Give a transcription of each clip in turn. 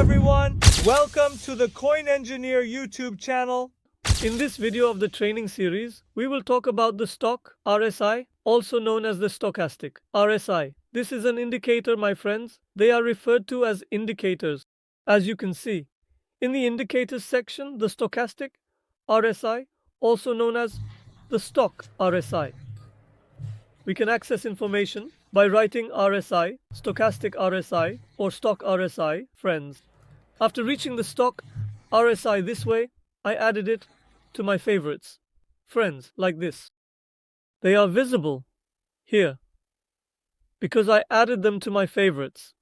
everyone, welcome to the Coin Engineer YouTube channel. In this video of the training series, we will talk about the stock RSI, also known as the stochastic RSI. This is an indicator, my friends. They are referred to as indicators. As you can see, in the indicators section, the stochastic RSI, also known as the stock RSI. We can access information by writing RSI, stochastic RSI, or stock RSI, friends. After reaching the stock RSI this way, I added it to my favorites, friends, like this. They are visible here because I added them to my favorites.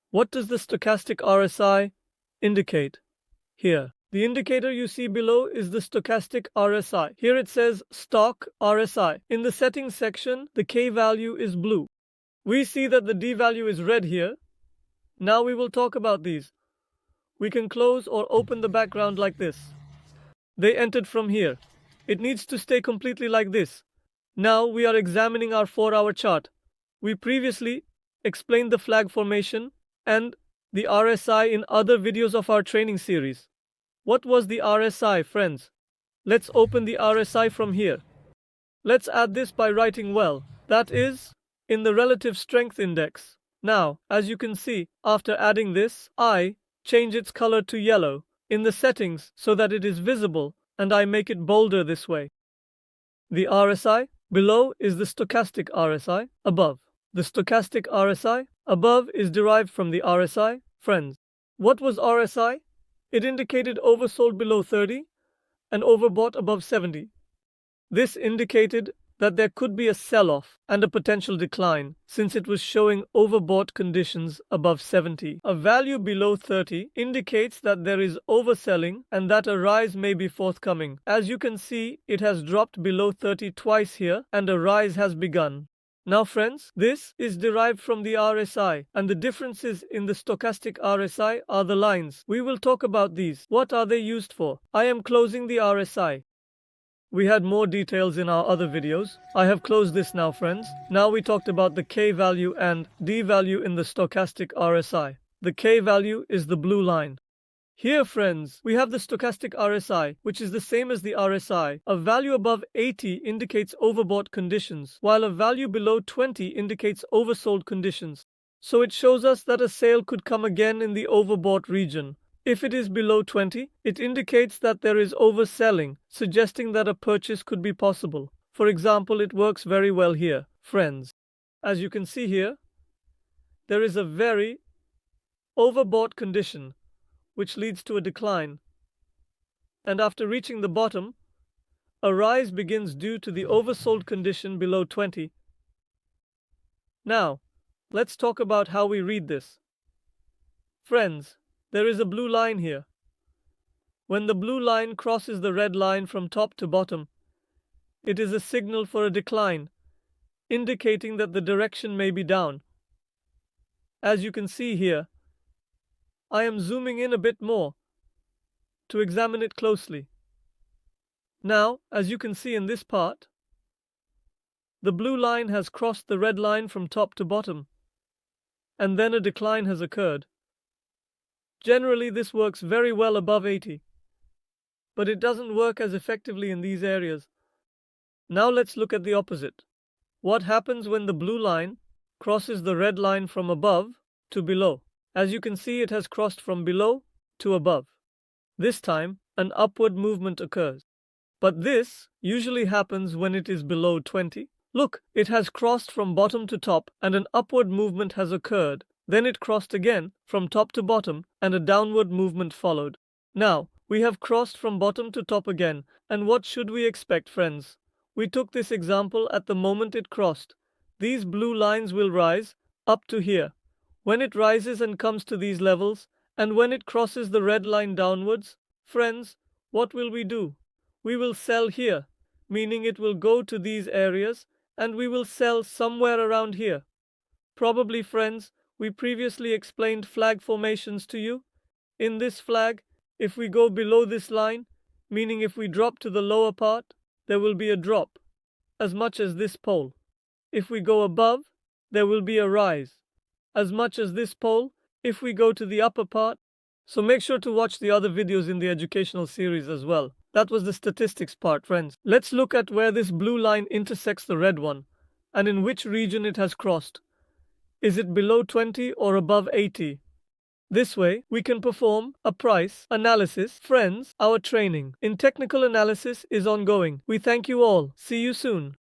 What does the stochastic RSI indicate? Here, the indicator you see below is the stochastic RSI. Here it says stock RSI. In the settings section, the K value is blue. We see that the D value is red here. Now we will talk about these. We can close or open the background like this. They entered from here. It needs to stay completely like this. Now we are examining our 4-hour chart. We previously explained the flag formation and the RSI in other videos of our training series. What was the RSI, friends? Let's open the RSI from here. Let's add this by writing well. That is, in the relative strength index. Now, as you can see, after adding this, I change its color to yellow in the settings so that it is visible, and I make it bolder this way. The RSI below is the stochastic RSI above. The stochastic RSI above is derived from the RSI, friends. What was RSI? It indicated oversold below 30 and overbought above 70. This indicated that there could be a sell-off and a potential decline since it was showing overbought conditions above 70. A value below 30 indicates that there is overselling and that a rise may be forthcoming. As you can see, it has dropped below 30 twice here and a rise has begun. Now friends, this is derived from the RSI, and the differences in the stochastic RSI are the lines. We will talk about these. What are they used for? I am closing the RSI. We had more details in our other videos. I have closed this now, friends. Now we talked about the K value and D value in the stochastic RSI. The K value is the blue line. Here, friends, we have the stochastic RSI, which is the same as the RSI. A value above 80 indicates overbought conditions, while a value below 20 indicates oversold conditions. So it shows us that a sale could come again in the overbought region. If it is below 20, it indicates that there is overselling, suggesting that a purchase could be possible. For example, it works very well here, friends. As you can see here, there is a very overbought condition, which leads to a decline. And after reaching the bottom, a rise begins due to the oversold condition below 20. Now, let's talk about how we read this. Friends, there is a blue line here. When the blue line crosses the red line from top to bottom, it is a signal for a decline, indicating that the direction may be down. As you can see here, I am zooming in a bit more to examine it closely. Now, as you can see in this part, the blue line has crossed the red line from top to bottom, and then a decline has occurred. Generally, this works very well above 80, but it doesn't work as effectively in these areas. Now let's look at the opposite. What happens when the blue line crosses the red line from above to below? As you can see, it has crossed from below to above. This time, an upward movement occurs. But this usually happens when it is below 20. Look, it has crossed from bottom to top and an upward movement has occurred. Then it crossed again from top to bottom and a downward movement followed. Now, we have crossed from bottom to top again. And what should we expect, friends? We took this example at the moment it crossed. These blue lines will rise up to here. When it rises and comes to these levels, and when it crosses the red line downwards, friends, what will we do? We will sell here, meaning it will go to these areas, and we will sell somewhere around here. Probably, friends, we previously explained flag formations to you. In this flag, if we go below this line, meaning if we drop to the lower part, there will be a drop, as much as this pole. If we go above, there will be a rise, as much as this pole. If we go to the upper part, So make sure to watch the other videos in the educational series as well. That was the statistics part, friends. Let's look at where this blue line intersects the red one and in which region it has crossed. Is it below 20 or above 80? This way, we can perform a price analysis. Friends, our training in technical analysis is ongoing. We thank you all. See you soon.